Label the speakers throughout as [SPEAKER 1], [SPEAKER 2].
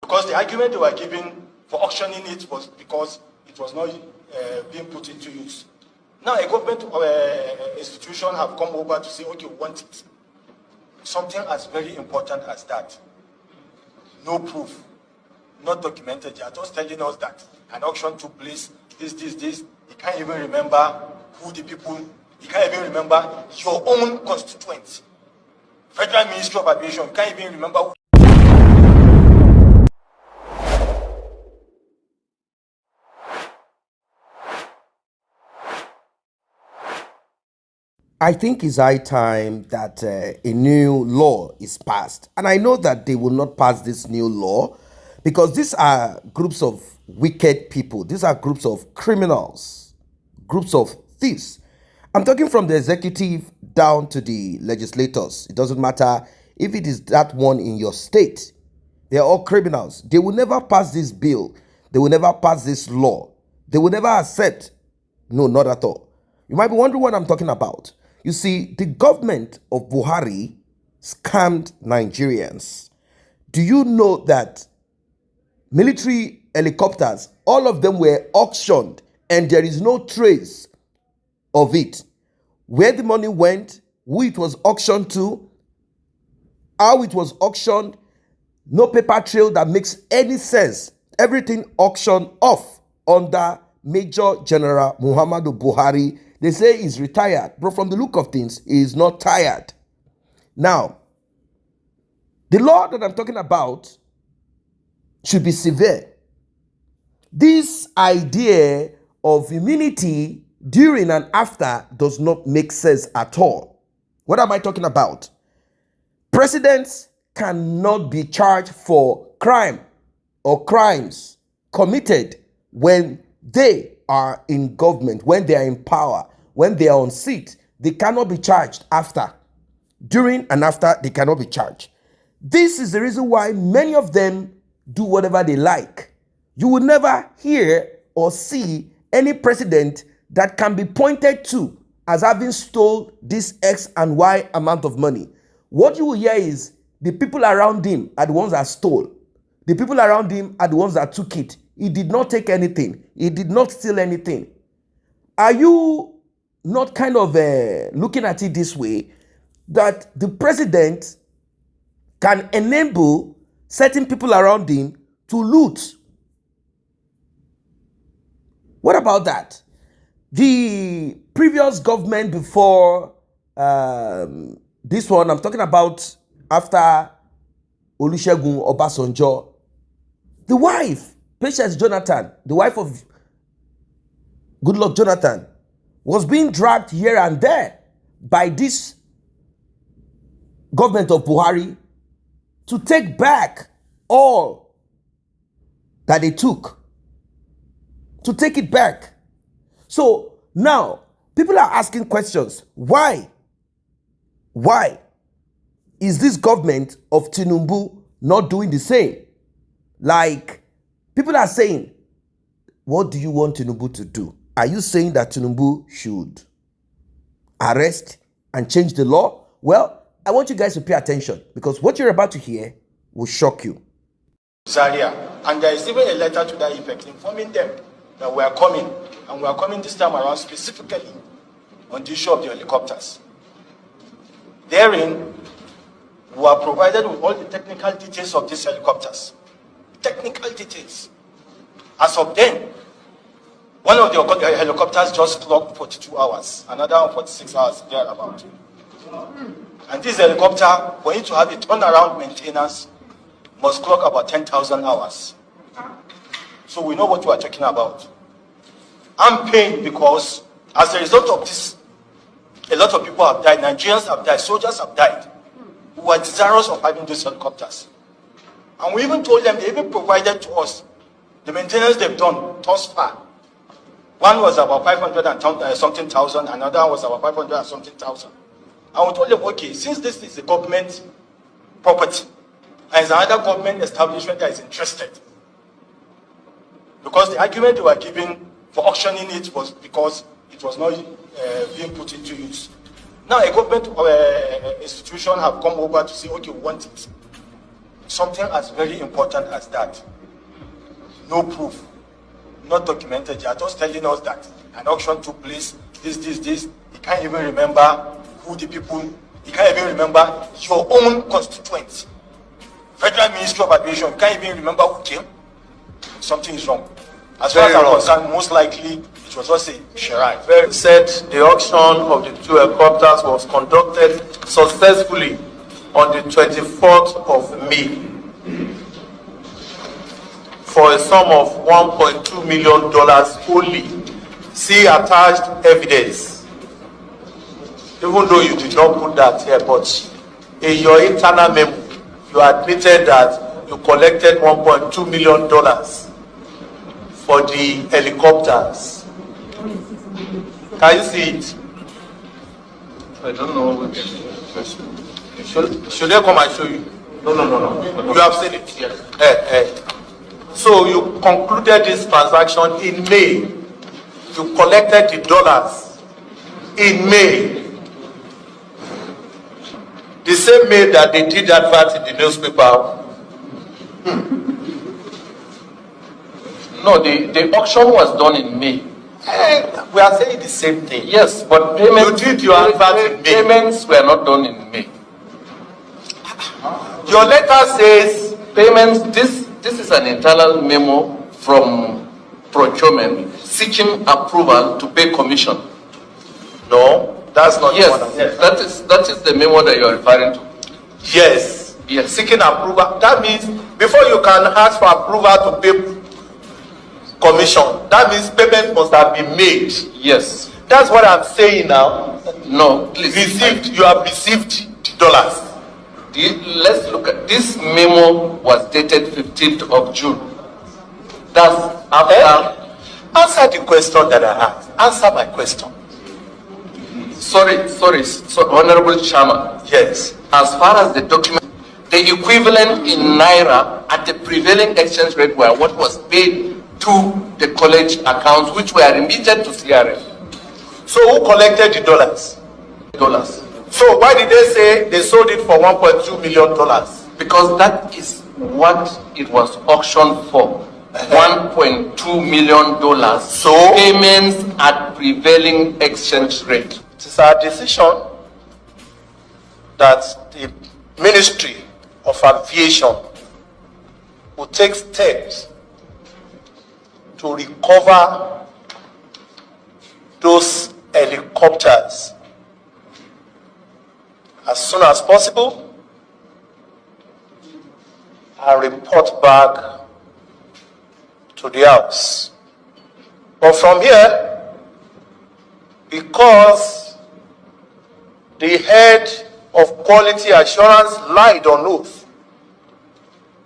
[SPEAKER 1] Because the argument they were giving for auctioning it was because it was not being put into use. Now a government institution have come over to say, okay, we want it. Something as very important as that. No proof, not documented. They are just telling us that an auction took place, this. You can't even remember who the people, you can't even remember your own constituents. Federal Ministry of Aviation, you can't even remember who.
[SPEAKER 2] I think it's high time that a new law is passed. And I know that they will not pass this new law because these are groups of wicked people. These are groups of criminals, groups of thieves. I'm talking from the executive down to the legislators. It doesn't matter if it is that one in your state. They are all criminals. They will never pass this bill. They will never pass this law. They will never accept. No, not at all. You might be wondering what I'm talking about. You see, the government of Buhari scammed Nigerians. Do you know that military helicopters, all of them were auctioned and there is no trace of it? Where the money went, who it was auctioned to, how it was auctioned, no paper trail that makes any sense. Everything auctioned off under Major General Muhammadu Buhari. They say he's retired, but from the look of things, he is not tired. Now, the law that I'm talking about should be severe. This idea of immunity during and after does not make sense at all. What am I talking about? Presidents cannot be charged for crime or crimes committed when they are in government, when they are in power, when they are on seat. They cannot be charged after. During and after, they cannot be charged. This is the reason why many of them do whatever they like. You will never hear or see any president that can be pointed to as having stole this X and Y amount of money. What you will hear is the people around him are the ones that stole. The people around him are the ones that took it. He did not take anything. He did not steal anything. Are you not kind of looking at it this way, that the president can enable certain people around him to loot? What about that? The previous government before this one, I'm talking about after Olusegun Obasanjo, the wife, Patience Jonathan, the wife of Goodluck Jonathan, was being dragged here and there by this government of Buhari to take back all that they took, to take it back. So now people are asking questions. Why is this government of Tinubu not doing the same? Like, people are saying, what do you want Tinubu to do? Are you saying that Tinubu should arrest and change the law? Well, I want you guys to pay attention because what you're about to hear will shock you.
[SPEAKER 1] Zaria, and there is even a letter to that effect informing them that we are coming, and we are coming this time around specifically on the issue of the helicopters. Therein, we are provided with all the technical details of these helicopters. Technical details. As of then, one of the helicopters just clocked 42 hours, another one 46 hours, thereabout. And this helicopter, for it to have a turnaround maintenance, must clock about 10,000 hours. So we know what we are talking about. I'm pained because as a result of this, a lot of people have died, Nigerians have died, soldiers have died, who are desirous of having these helicopters. And we even told them, they even provided to us the maintenance they've done thus far. One was about 500 and something thousand, another was about 500 and something thousand. And we told them, okay, since this is a government property, and it's another government establishment that is interested, because the argument they were giving for auctioning it was because it was not being put into use. Now a government institution have come over to say, okay, we want it. something as very important as that. No proof, not documented. You are just telling us that an auction took place, this. You can't even remember who the people, you can't even remember your own constituents. Federal Ministry of Aviation, you can't even remember who came. Something is wrong. As far as I'm concerned, most likely it was just a charade.
[SPEAKER 3] Said the auction of the 2 helicopters was conducted successfully on the 24th of May for a sum of $1.2 million only. See attached evidence. Even though you did not put that here, but in your internal memo, you admitted that you collected $1.2 million for the helicopters. Can you see it?
[SPEAKER 4] I don't know.
[SPEAKER 3] Should I come and show you?
[SPEAKER 4] No.
[SPEAKER 3] You have seen it? Yes. So you concluded this transaction in May. You collected the dollars in May. The same May that they did advert in the newspaper.
[SPEAKER 4] No, the auction was done in May.
[SPEAKER 3] We are saying the same thing.
[SPEAKER 4] Yes, but payments,
[SPEAKER 3] You did your advert in May.
[SPEAKER 4] payments were not done in May.
[SPEAKER 3] Your letter says
[SPEAKER 4] Payments, this is an internal memo from procurement seeking approval to pay commission.
[SPEAKER 3] no, that's not
[SPEAKER 4] Yes,
[SPEAKER 3] the one.
[SPEAKER 4] that is the memo that you are referring to.
[SPEAKER 3] Yes.
[SPEAKER 4] Yes.
[SPEAKER 3] Seeking approval. That means before you can ask for approval to pay commission, that means payment must have been made.
[SPEAKER 4] Yes.
[SPEAKER 3] That's what I'm saying now.
[SPEAKER 4] No, please.
[SPEAKER 3] You have received the dollars.
[SPEAKER 4] Let's look at this memo was dated 15th of June. That's after.
[SPEAKER 3] Answer the question that I asked. Answer my question.
[SPEAKER 4] Sorry, so Honorable Chairman.
[SPEAKER 3] Yes.
[SPEAKER 4] As far as the document, the equivalent in Naira at the prevailing exchange rate were what was paid to the college accounts, which were remitted to CRF.
[SPEAKER 3] So who collected the dollars?
[SPEAKER 4] Dollars.
[SPEAKER 3] So why did they say they sold it for $1.2 million?
[SPEAKER 4] Because that is what it was auctioned for. $1.2 million.
[SPEAKER 3] So
[SPEAKER 4] payments at prevailing exchange rate.
[SPEAKER 3] it is our decision that the Ministry of Aviation will take steps to recover those helicopters as soon as possible and report back to the House. But from here, because the head of quality assurance lied on oath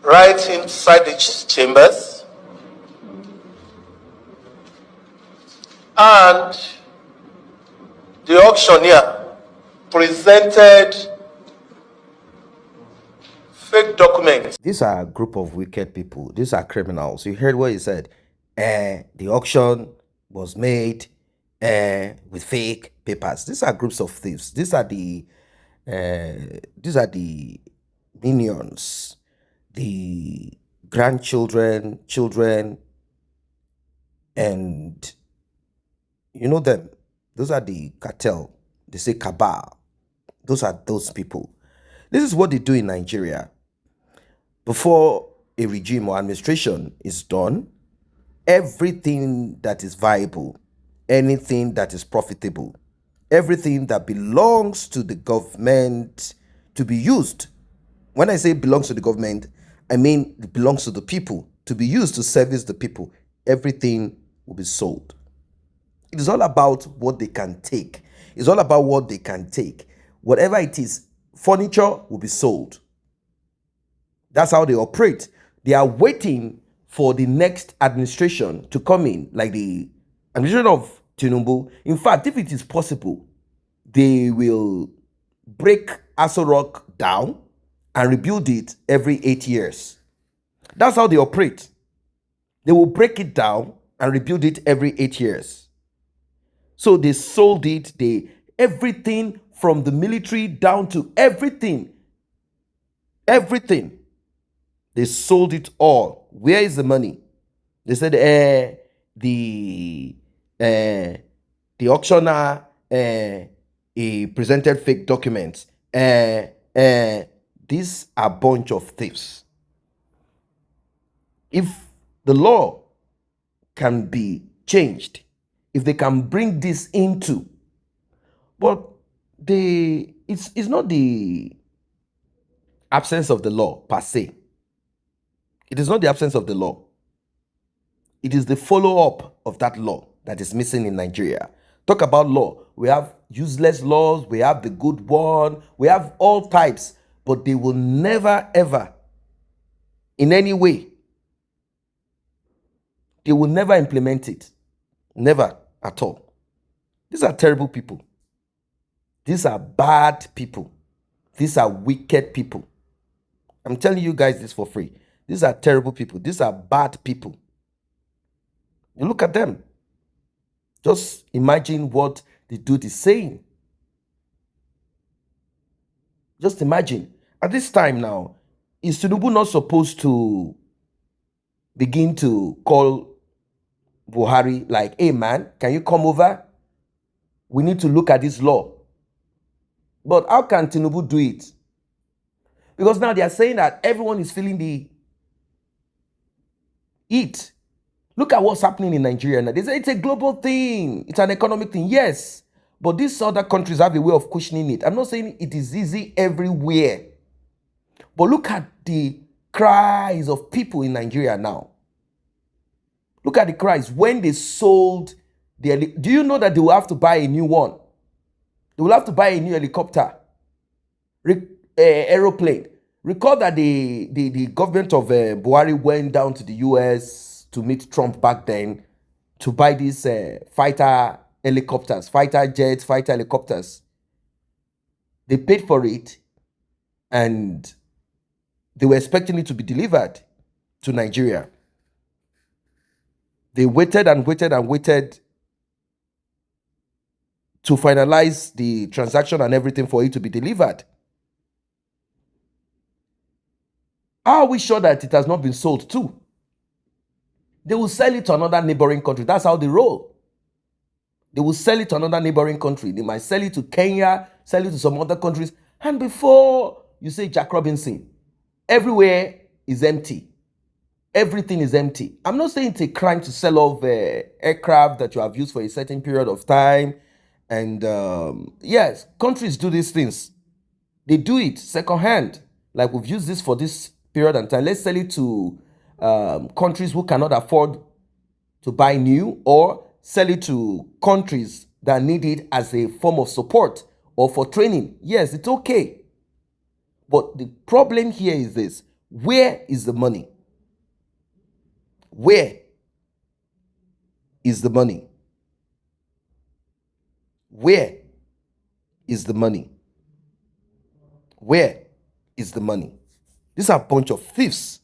[SPEAKER 3] right inside the chambers, and the auctioneer presented fake documents.
[SPEAKER 2] These are a group of wicked people. These are criminals. You heard what he said. The auction was made with fake papers. These are groups of thieves. These are the minions, the grandchildren, children, and you know them. Those are the cartel. They say cabal. Those are those people. This is what they do in Nigeria. Before a regime or administration is done, everything that is viable, anything that is profitable, everything that belongs to the government to be used. When I say belongs to the government, I mean it belongs to the people to be used to service the people. Everything will be sold. It is all about what they can take. It's all about what they can take. Whatever it is, furniture will be sold. That's how they operate. They are waiting for the next administration to come in, like the administration of Tinubu. In fact, if it is possible, they will break Aso Rock down and rebuild it every 8 years. That's how they operate. They will break it down and rebuild it every 8 years. So they sold it, everything from the military down to everything. Everything. They sold it all. Where is the money? They said, the auctioneer he presented fake documents. These are a bunch of thieves. If the law can be changed, if they can bring this into, but it's not the absence of the law per se. It is not the absence of the law. It is the follow-up of that law that is missing in Nigeria. Talk about law. We have useless laws. We have the good one. We have all types. But they will never, ever, in any way, they will never implement it. Never at all. These are terrible people. These are bad people. These are wicked people. I'm telling you guys this for free. These are terrible people. These are bad people. You look at them. Just imagine what the dude is saying. Just imagine. At this time now, is Tinubu not supposed to begin to call Buhari like, hey man, can you come over? We need to look at this law. But how can Tinubu do it? Because now they are saying that everyone is feeling the heat. Look at what's happening in Nigeria now. They say it's a global thing. It's an economic thing. Yes. But these other countries have a way of cushioning it. I'm not saying it is easy everywhere. But look at the cries of people in Nigeria now. Look at the cries. When they sold the... Do you know that they will have to buy a new one? They will have to buy a new helicopter. Aeroplane. Recall that the government of Buhari went down to the US to meet Trump back then to buy these fighter helicopters, fighter jets, fighter helicopters. They paid for it and they were expecting it to be delivered to Nigeria. They waited and waited and waited to finalize the transaction and everything for it to be delivered. How are we sure that it has not been sold too? They will sell it to another neighboring country. That's how they roll. They will sell it to another neighboring country. They might sell it to Kenya, sell it to some other countries. And before you say Jack Robinson, everywhere is empty. Everything is empty. I'm not saying it's a crime to sell off aircraft that you have used for a certain period of time. And yes, countries do these things. They do it secondhand. Like we've used this for this period of time. Let's sell it to countries who cannot afford to buy new, or sell it to countries that need it as a form of support or for training. Yes, it's okay. But the problem here is this. Where is the money? Where is the money? Where is the money? Where is the money? These are a bunch of thieves.